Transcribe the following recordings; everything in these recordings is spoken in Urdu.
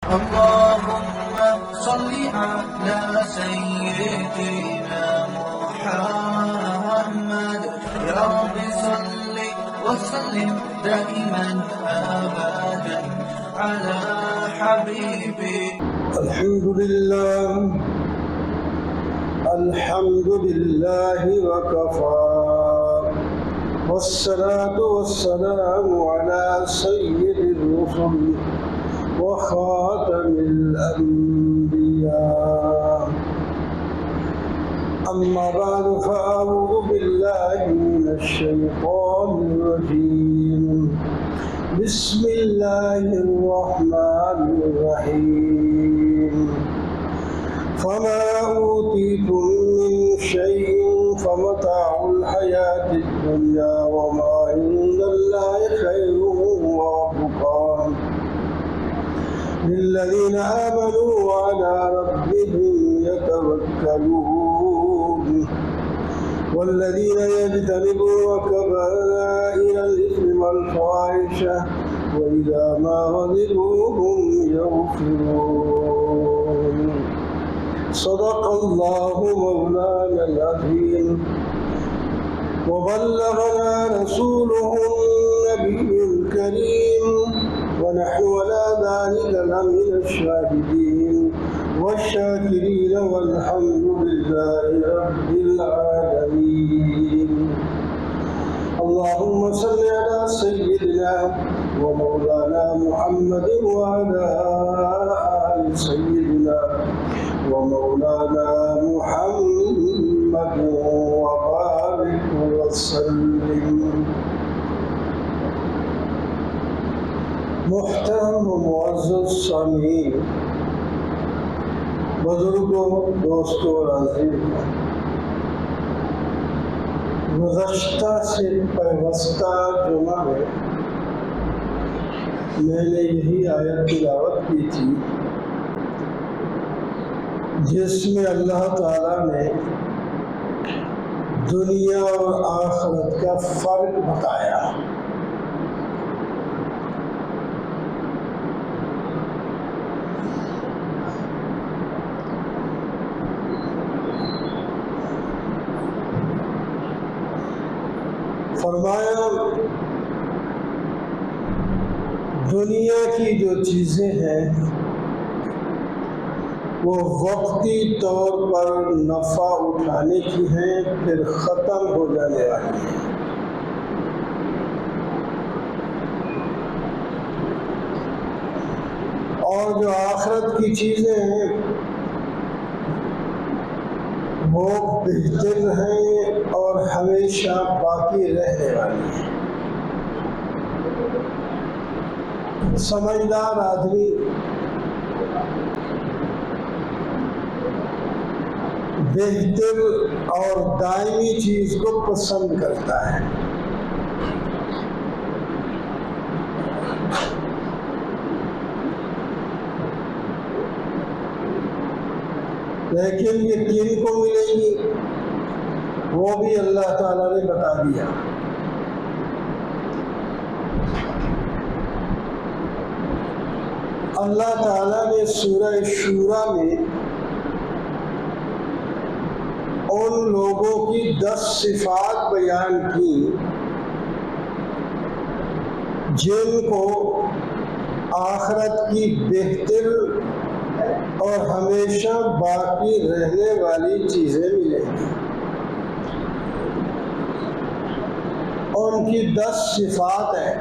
اللهم صل على سيدنا محمد يا رب صل وسلم دائما أبدا على حبيبي. الحمد لله وكفى والصلاة والسلام على سيد الرسل وخاتم الأنبياء. أما بعد فأعوذ بالله من الشيطان الرجيم. بسم الله الرحمن الرحيم. فما أوتيتم من شيء فمتاع الحياة الدنيا وما عند الله خير وأبقى للذين آمنوا وعلى ربهم يتوكلون. والذين يجتنبون كبائر الإثم والفواحش وإذا ما غضبوا هم يغفرون. صدق الله مولانا العظيم وبلغنا رسوله النبي الكريم ونحن على ذلك لمن الشاهدين والشاكرين والحمد لله رب العالمين. اللهم صل على سيدنا ومولانا محمد وعلى آل سيدنا ومولانا محمد وبارك وسلم. محترم و معزز سامعین، بزرگوں، دوستوں اور عزیزوں، گزشتہ سے پیوستہ جمعہ میں نے یہی آیت تلاوت کی تھی جس میں اللہ تعالیٰ نے دنیا اور آخرت کا فرق بتایا. فرمایا دنیا کی جو چیزیں ہیں وہ وقتی طور پر نفع اٹھانے کی ہیں، پھر ختم ہو جانے والی ہیں. اور جو آخرت کی چیزیں ہیں وہ بہتر ہیں اور ہمیشہ باقی رہنے والی ہیں. سمجھدار آدمی بہتر اور دائمی چیز کو پسند کرتا ہے. لیکن یہ کن کو ملے گی وہ بھی اللہ تعالیٰ نے بتا دیا. اللہ تعالیٰ نے سورہ شورى میں ان لوگوں کی 10 صفات بیان کی جن کو آخرت کی بہتر اور ہمیشہ باقی رہنے والی چیزیں ملیں گی. ان کی 10 صفات ہیں.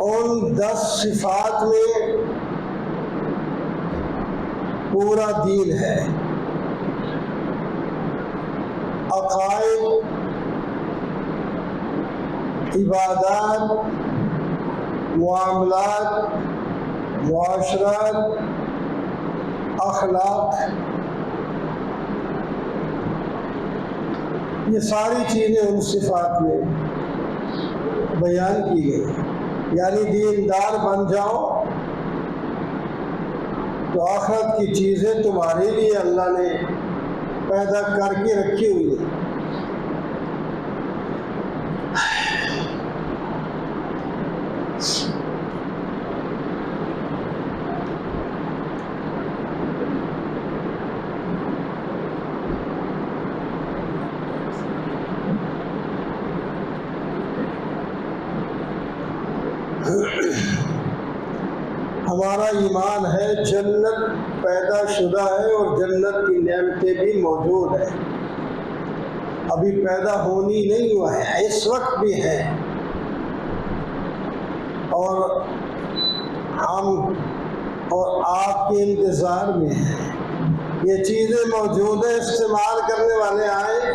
ان 10 صفات میں پورا دین ہے. عقائد، عبادات، معاملات، معاشرات، اخلاق، یہ ساری چیزیں ان صفات میں بیان کی گئی. یعنی دیندار بن جاؤ تو آخرت کی چیزیں تمہارے لیے اللہ نے پیدا کر کے رکھی ہوئی ہیں. ہمارا ایمان ہے جنت پیدا شدہ ہے اور جنت کی نعمتیں بھی موجود ہیں، ابھی پیدا ہونی نہیں ہوا ہے، اس وقت بھی ہے، اور ہم اور آپ کے انتظار میں ہیں۔ یہ چیزیں موجود ہیں، استعمال کرنے والے آئیں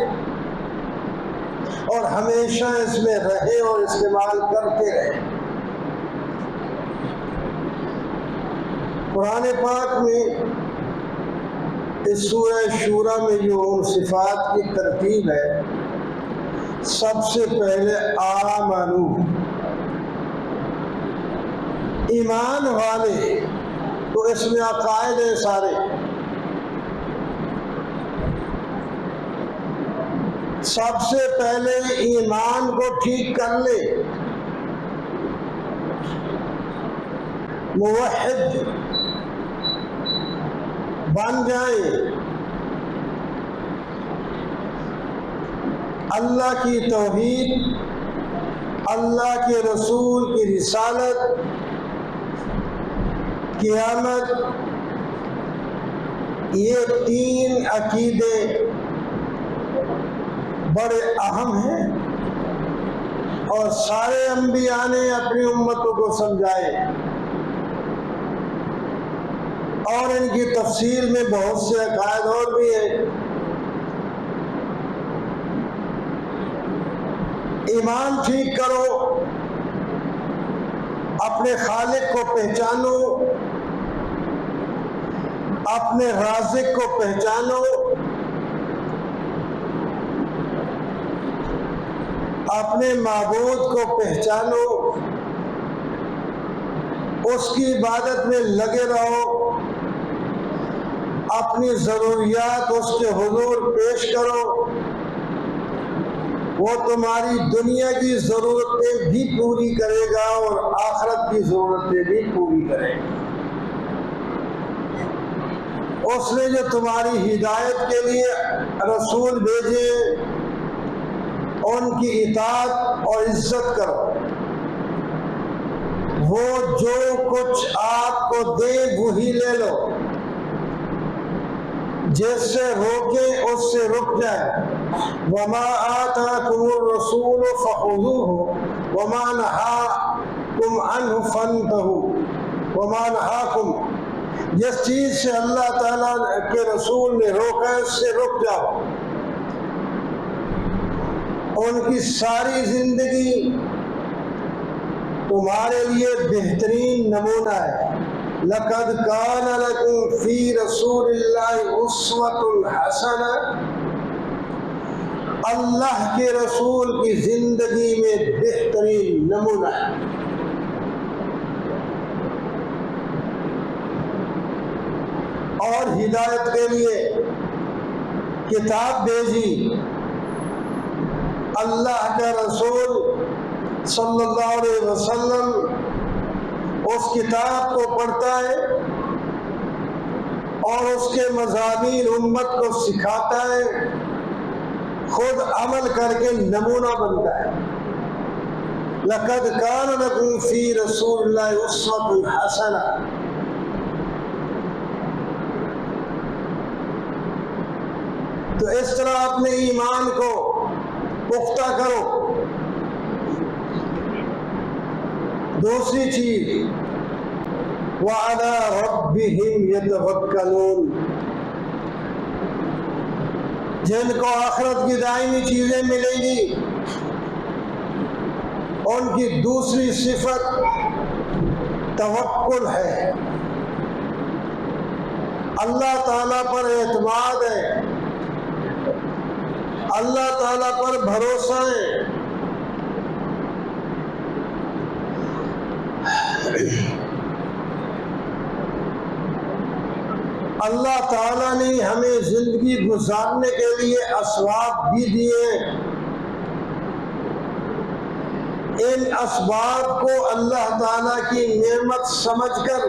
اور ہمیشہ اس میں رہے اور استعمال کرتے رہے۔ قرآن پاک میں اس سورہ شورى میں جو ان صفات کی ترتیب ہے، سب سے پہلے آمنو، ایمان والے، تو اس میں عقائد ہیں سارے۔ سب سے پہلے ایمان کو ٹھیک کر لے، موحد بن جائیں، اللہ کی توحید، اللہ کے رسول کی رسالت، قیامت، یہ تین عقیدے بڑے اہم ہیں، اور سارے انبیاء نے اپنی امتوں کو سمجھائے، اور ان کی تفسیر میں بہت سے عقائد اور بھی ہیں۔ ایمان ٹھیک کرو، اپنے خالق کو پہچانو، اپنے رازق کو پہچانو، اپنے معبود کو پہچانو، اس کی عبادت میں لگے رہو، اپنی ضروریات اس کے حضور پیش کرو، وہ تمہاری دنیا کی ضرورتیں بھی پوری کرے گا اور آخرت کی ضرورتیں بھی پوری کرے گا۔ اس نے جو تمہاری ہدایت کے لیے رسول بھیجے، ان کی اطاعت اور عزت کرو، وہ جو کچھ آپ کو دے وہی لے لو، جس سے روکے اس سے رک جائے۔ وَمَا آتَاكُمُ الرَّسُولُ فَخُذُوهُ وَمَا نَهَاكُمْ عَنْهُ فَانْتَهُوا وَمَا نَهَاكُمْ، جس چیز سے اللہ تعالیٰ کے رسول نے روکا ہے اس سے رک جاؤ۔ ان کی ساری زندگی تمہارے لیے بہترین نمونہ ہے۔ لَقَدْ كَانَ لَكُمْ فِي رَسُولِ اللَّهِ أُسْوَةٌ حَسَنَةٌ، اللہ کے رسول کی زندگی میں بہترین نمونہ ہے۔ اور ہدایت کے لیے کتاب بھیجی، اللہ کا رسول صلی اللہ علیہ وسلم اس کتاب کو پڑھتا ہے اور اس کے مضامین امت کو سکھاتا ہے، خود عمل کر کے نمونہ بنتا ہے۔ لَقَدْ كَانَ لَكُمْ فِي رَسُولِ اللَّهِ أُسْوَةٌ حَسَنَةٌ۔ تو اس طرح اپنے ایمان کو پختہ کرو۔ دوسری چیز، وَعَلَىٰ رَبِّهِمْ يَتَوَكَّلُونَ، جن کو آخرت کی دائمی چیزیں ملیں گی، ان کی دوسری صفت توکل ہے، اللہ تعالیٰ پر اعتماد ہے، اللہ تعالیٰ پر بھروسہ ہے۔ اللہ تعالیٰ نے ہمیں زندگی گزارنے کے لیے اسباب بھی دیے، ان اسباب کو اللہ تعالیٰ کی نعمت سمجھ کر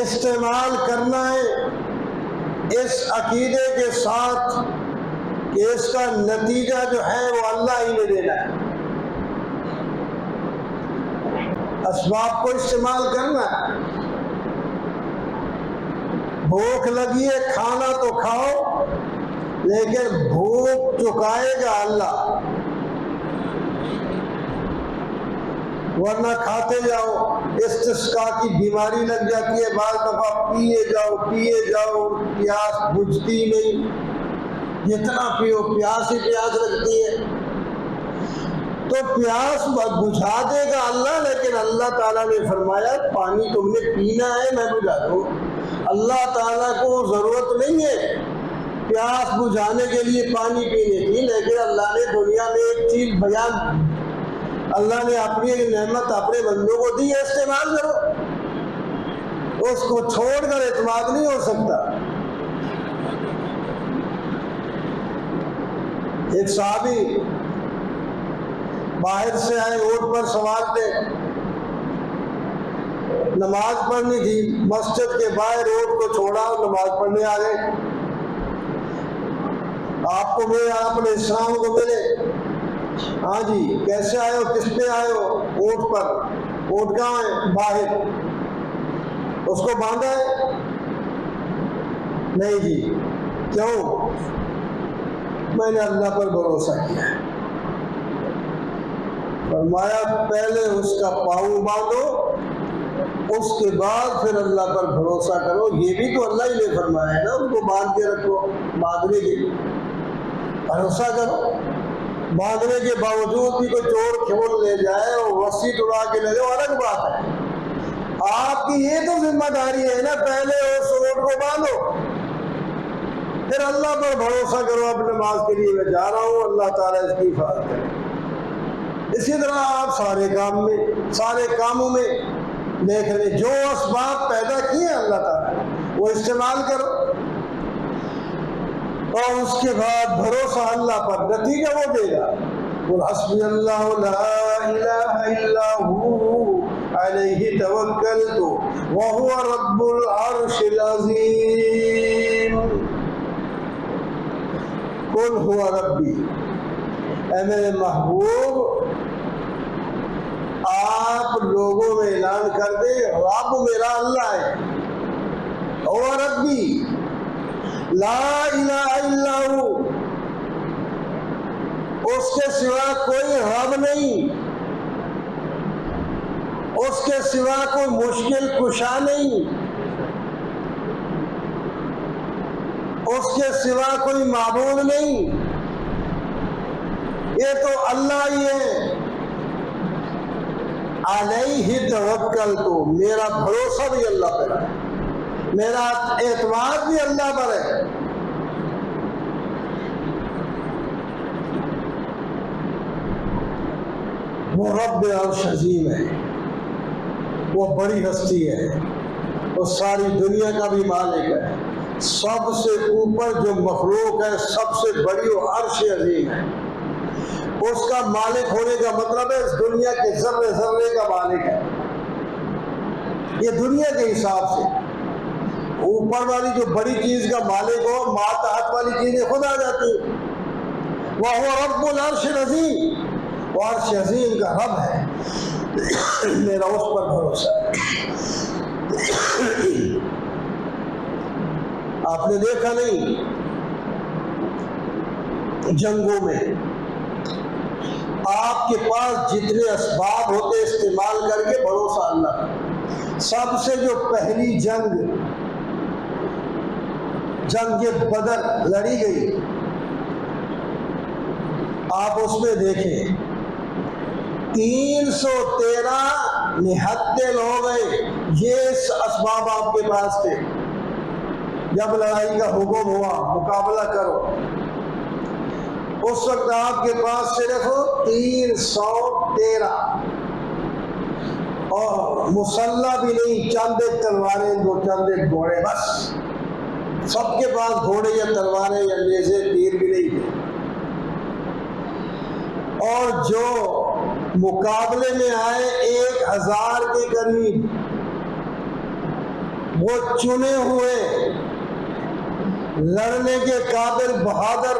استعمال کرنا ہے، اس عقیدے کے ساتھ کہ اس کا نتیجہ جو ہے وہ اللہ ہی نے دینا ہے۔ اسباب کو استعمال کرنا ہے۔ بھوک لگی ہے کھانا تو کھاؤ، لیکن بھوک چکائے گا اللہ، ورنہ کھاتے جاؤ۔ استسقاء کی بیماری لگ جاتی ہے، بعض دفعہ پیے جاؤ، پیاس بجھتی نہیں، جتنا پیو پیاس ہی پیاس لگتی ہے۔ تو پیاس بجھا دے گا اللہ، لیکن اللہ تعالیٰ نے فرمایا پانی تم نے پینا ہے میں بجھا دوں۔ اللہ تعالیٰ کو ضرورت نہیں ہے پیاس بجھانے کے لیے پانی پینے کی، لیکن اللہ نے دنیا میں ایک چیز بیان، اللہ نے اپنی ایک نعمت اپنے بندوں کو دی ہے، استعمال کرو، اس کو چھوڑ کر اعتماد نہیں ہو سکتا۔ ایک صحابی باہر سے آئے، اونٹ پر سوار تھے، نماز پڑھنی تھی، مسجد کے باہر اونٹ کو چھوڑا اور نماز پڑھنے آ گئے۔ آپ کو ملے، آپ نے اسلام کو ملے، ہاں جی کیسے آئے ہو، کس پہ آئے ہو؟ اونٹ پر۔ اونٹ کہاں ہے؟ باہر۔ اس کو باندھا ہے؟ نہیں جی۔ کیوں؟ میں نے اللہ پر بھروسہ کیا ہے۔ فرمایا پہلے اس کا پاؤں باندھو، اس کے بعد پھر اللہ پر بھروسہ کرو۔ یہ بھی تو اللہ ہی نے فرمایا ہے نا، ان کو باندھ کے رکھو، باندھنے کے بھروسہ کرو۔ باندھنے کے باوجود بھی کوئی چور کھول لے جائے اور رسی اڑا کے لے جائے، الگ بات ہے۔ آپ کی یہ تو ذمہ داری ہے نا، پہلے اس اونٹ کو باندھو، پھر اللہ پر بھروسہ کرو۔ اب نماز کے لیے میں جا رہا ہوں، اللہ تعالیٰ اس کی حفاظت کرے۔ اسی طرح آپ سارے کاموں میں دیکھ لیں، جو اسباب پیدا کیے ہیں اللہ تعالیٰ وہ استعمال کرو، اور اس کے بعد بھروسہ اللہ پر، نتیجہ وہ دے گا۔ قُلْ حَسْبِيَ اللَّهُ لَا إِلَٰهَ إِلَّا هُوَ عَلَيْهِ تَوَكَّلْتُ وَهُوَ رَبُّ الْعَرْشِ الْعَظِيمِ۔ قُلْ هُوَ رَبِّي، اے میرے محبوب آپ لوگوں میں اعلان کر دیں رب میرا اللہ ہے، هُوَ رَبِّي لا الہ الا ہو، اس کے سوا کوئی رب نہیں، اس کے سوا کوئی مشکل کشا نہیں، اس کے سوا کوئی معبود نہیں، یہ تو اللہ ہی ہے۔ علیہ توکلت، میرا بھروسہ بھی اللہ پر ہے، میرا اعتماد بھی اللہ پر ہے۔ وہ رب عرش عظیم ہے، وہ بڑی ہستی ہے، وہ ساری دنیا کا بھی مالک ہے، سب سے اوپر جو مخلوق ہے سب سے بڑی وہ عرش عظیم ہے۔ اس کا مالک ہونے کا مطلب ہے اس دنیا کے ذرے ذرے کا مالک ہے۔ یہ دنیا کے حساب سے اوپر والی جو بڑی چیز کا مالک ہو، ماتحت والی چیزیں خود آ جاتی ہیں۔ وَهُوَ رَبُّ الْعَرْشِ الْعَظِيمِ، وہ عرش عظیم کا رب ہے، میرا اس پر بھروسہ ہے۔ آپ نے دیکھا نہیں جنگوں میں آپ کے پاس جتنے اسباب ہوتے استعمال کر کے بھروسہ اللہ کا۔ سب سے جو پہلی جنگ بدر لڑی گئی، آپ اس میں دیکھیں 313 نہتے لوگ گئے، یہ اسباب آپ کے پاس تھے۔ جب لڑائی کا حکم ہوا مقابلہ کرو، اس وقت آپ کے پاس صرف 313 اور مسلح بھی نہیں، چند ایک تلواریں، دو چند ایک گھوڑے، بس۔ سب کے پاس گھوڑے یا تلواریں یا نیزے تیر بھی نہیں تھے۔ اور جو مقابلے میں آئے 1000 کے قریب، وہ چنے ہوئے لڑنے کے قادر بہادر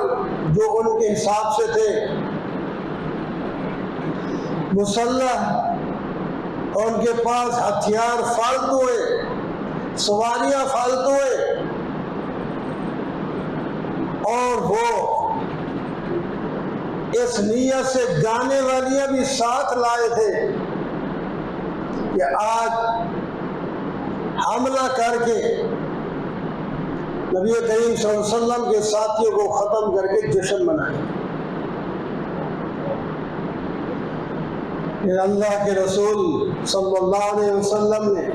جو ان کے حساب سے تھے، مسلح اور ان کے پاس ہتھیار فالتو ہیں، سواریاں فالتو ہیں، اور وہ اس نیت سے گانے والیاں بھی ساتھ لائے تھے کہ آج حملہ کر کے نبی کریم صلی اللہ علیہ وسلم کے ساتھیوں کو ختم کر کے جشن منائیں۔ پھر اللہ کے رسول صلی اللہ علیہ وسلم نے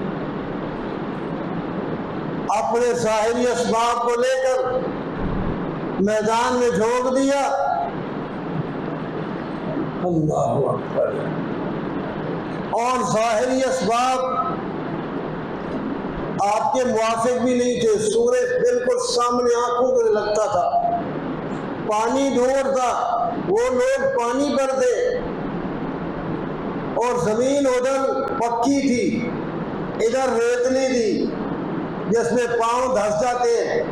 اپنے ظاہری اسباب کو لے کر میدان میں جھونک دیا۔ اللہ اکبر۔ اور ظاہری اسباب آپ کے موافق بھی نہیں تھے، سورج بالکل سامنے آنکھوں کو لگتا تھا، پانی دور تھا، وہ لوگ پانی پر تھے، اور زمین ادھر پکی تھی، ادھر ریتلی تھی جس میں پاؤں دھس جاتے ہیں،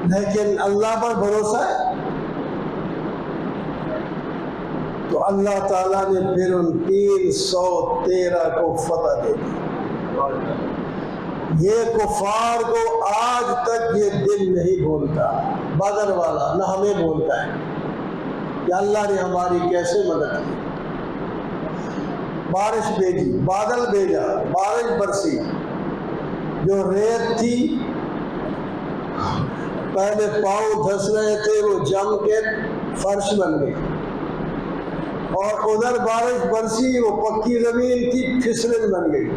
لیکن اللہ پر بھروسہ ہے تو اللہ تعالیٰ نے پھر ان 313 کو فتح دے دی۔ یہ کفار کو آج تک یہ دل نہیں بھولتا، بدر والا نہ ہمیں بھولتا ہے کہ اللہ نے ہماری کیسے مدد کی۔ بارش بھیجی، بادل بھیجا، بارش برسی، جو ریت تھی پہلے پاؤں دھس رہے تھے وہ جم کے فرش بن گئی، اور ادھر بارش برسی وہ پکی زمین تھی پھسلن بن گئی۔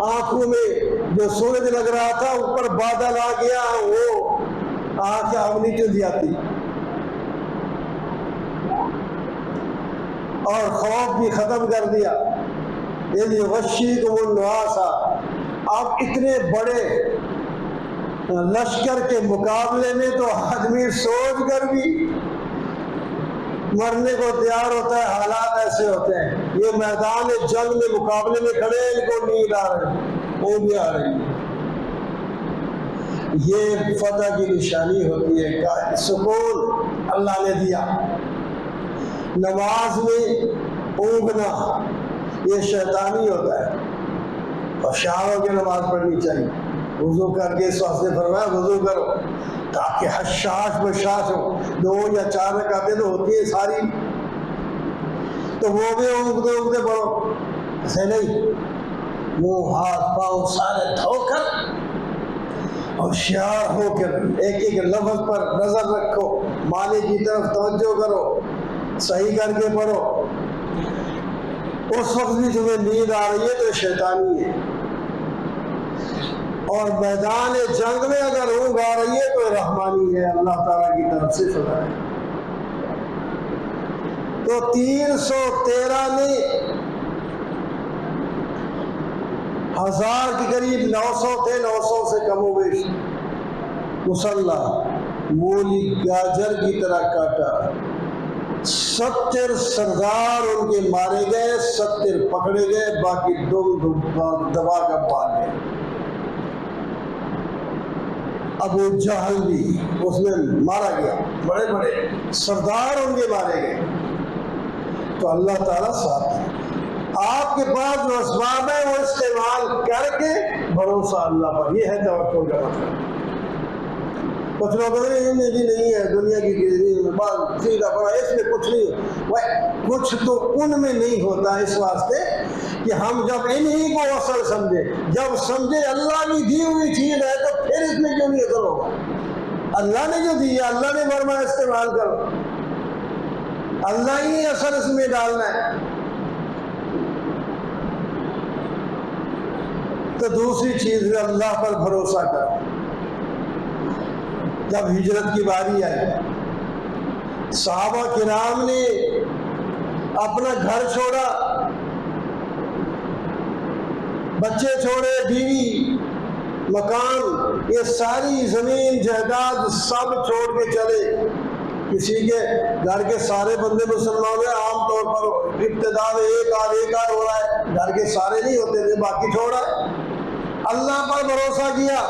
آنکھوں میں جو سورج لگ رہا تھا اوپر بادل آ گیا، وہ آنکھیں اب نہیں چل جاتی، اور خوف بھی ختم کر دیا۔ یہ غشیکم النعاس، اب اتنے بڑے لشکر کے مقابلے میں تو آدمی سوچ کر بھی مرنے کو تیار ہوتا ہے، حالات ایسے ہوتے ہیں۔ یہ میدان جنگ میں مقابلے میں کھڑے ہیں، ان کو نیند آ رہی، وہ بھی آ رہی ہے۔ یہ فتح کی نشانی ہوتی ہے کہ سکون اللہ نے دیا۔ نماز میں اونگنا یہ شیطانی ہوتا ہے، اور شاہ ہو کے نماز پڑھنی چاہیے۔ وضو کر کے اس واسطے فرمایا وضو کرو تاکہ حشاش بشاش ہو، 2 یا 4 رکعتیں تو ہوتی ہیں ساری، تو وہ بھی اونگتے اونگتے پڑھو، ایسے نہیں، منہ ہاتھ پاؤں سارے دھو کر ہوشیار ہو کر ایک ایک لفظ پر نظر رکھو، معنی کی طرف توجہ کرو، صحیح کر کے پڑھو۔ اس وقت بھی تمہیں نیند آ رہی ہے تو شیطانی ہے، اور میدان جنگ میں اگر اونگ آ رہی ہے تو رحمانی ہے، اللہ تعالیٰ کی طرف سے فتح ہے۔ تو 313 نے 1000 کے قریب 900 تھے، 900 سے کم و بیش مسلح مولی گاجر کی طرح کاٹا۔ 70 سردار ان کے مارے گئے، 70 پکڑے گئے، باقی دبا کر بھاگ گئے۔ ابو جہل بھی اس میں مارا گیا، بڑے بڑے سردار ان کے مارے گئے۔ تو اللہ تعالیٰ ساتھ ہے، آپ کے پاس جو اسباب ہے وہ استعمال کر کے بھروسہ اللہ پر، یہ ہے توکل کا مطلب۔ کچھ لوگ نہیں ہے دنیا کی بات سیدھا پڑا، اس میں کچھ نہیں، کچھ تو ان میں نہیں ہوتا، اس واسطے کہ ہم جب انہی کو اصل سمجھے، جب سمجھے اللہ کی دی ہوئی چیز ہے تو پھر اس میں کیوں نہیں اثر ہوگا؟ اللہ نے جو دی ہے، اللہ نے فرمایا استعمال کرو، اللہ ہی اثر اس میں ڈالنا ہے۔ تو دوسری چیز ہے اللہ پر بھروسہ کرو۔ جب ہجرت کی باری آئی، صحابہ کرام نے اپنا گھر چھوڑا، بچے چھوڑے، بیوی، مکان، یہ ساری زمین جائیداد سب چھوڑ کے چلے۔ کسی کے گھر کے سارے بندے مسلمان ہیں، عام طور پر ابتدا میں ایک آدھ ہو رہا ہے، گھر کے سارے نہیں ہوتے تھے، باقی چھوڑا۔ اللہ پر بھروسہ کیا،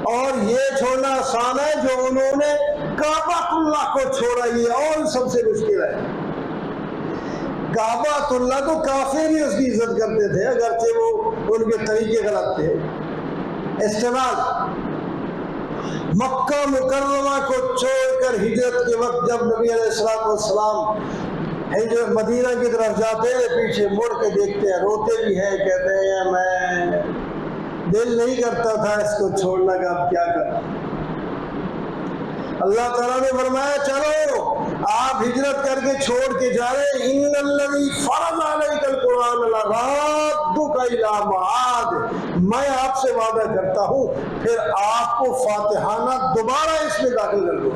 اور یہ چھوڑنا آسان ہے جو انہوں نے کعبۃ اللہ کو چھوڑا، یہ اور سب سے مشکل ہے۔ کعبۃ اللہ تو کافر ہی اس کی عزت کرتے تھے، اگرچہ وہ ان کے طریقے غلط تھے۔ استعمال مکہ مکرمہ کو چھوڑ کر ہجرت کے وقت جب نبی علیہ السلام ہجرت مدینہ کی طرف جاتے ہیں، پیچھے مڑ کے دیکھتے ہیں، روتے بھی ہیں، کہتے ہیں میں دل نہیں کرتا تھا اس کو چھوڑنا کا، اب کیا کرنا۔ اللہ تعالیٰ نے فرمایا چلو آپ ہجرت کر کے چھوڑ کے جا رہے ہیں، ان الذی فرض علیک القرآن لرادک الی معاد، میں آپ سے وعدہ کرتا ہوں پھر آپ کو فاتحانہ دوبارہ اس میں داخل کر دوں۔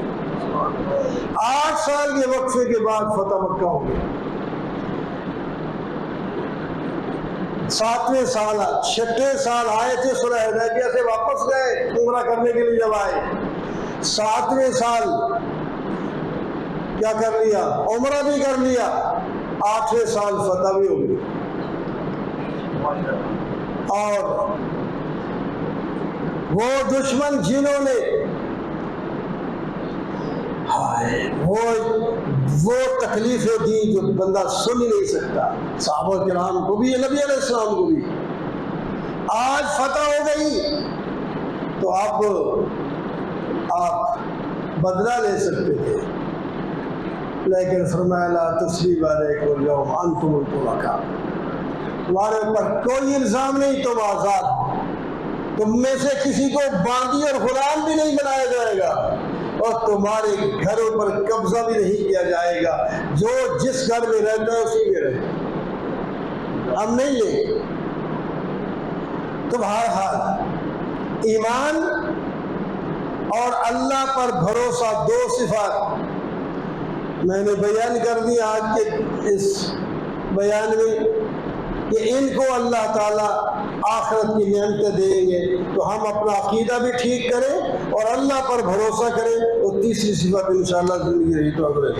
8 سال کے وقفے کے بعد فتح مکہ ہو گیا۔ 7ویں سال 6 سال آئے تھے، صلح حدیبیہ سے واپس گئے عمرہ کرنے کے لیے، جب آئے 7ویں سال کیا کر لیا، عمرہ بھی کر لیا، 8ویں سال فتح بھی ہو گئی۔ اور وہ دشمن جنہوں نے وہ تکلیفیں دی جو بندہ سن ہی نہیں سکتا، صحابہ کرام کو بھی، نبی علیہ السلام کو بھی، آج فتح ہو گئی تو آپ بدلہ لے سکتے تھے، لیکن فرمایا لا تثریب علیکم اليوم انتم الطلقاء، تمہارے اوپر کوئی الزام نہیں، تم آزاد، تم میں سے کسی کو باندی اور غلام بھی نہیں بنایا جائے گا، اور تمہارے گھروں پر قبضہ بھی نہیں کیا جائے گا، جو جس گھر میں رہتا ہے اسی میں رہے، ہم نہیں لیں گے۔ تو بہرحال ایمان اور اللہ پر بھروسہ، 2 صفات میں نے بیان کر دی آج کے اس بیان میں، کہ ان کو اللہ تعالیٰ آخرت کی نعمتیں دیں گے تو ہم اپنا عقیدہ بھی ٹھیک کریں اور اللہ پر بھروسہ کریں، اور تیسری صفت انشاءاللہ زندگی رہی تو اگلے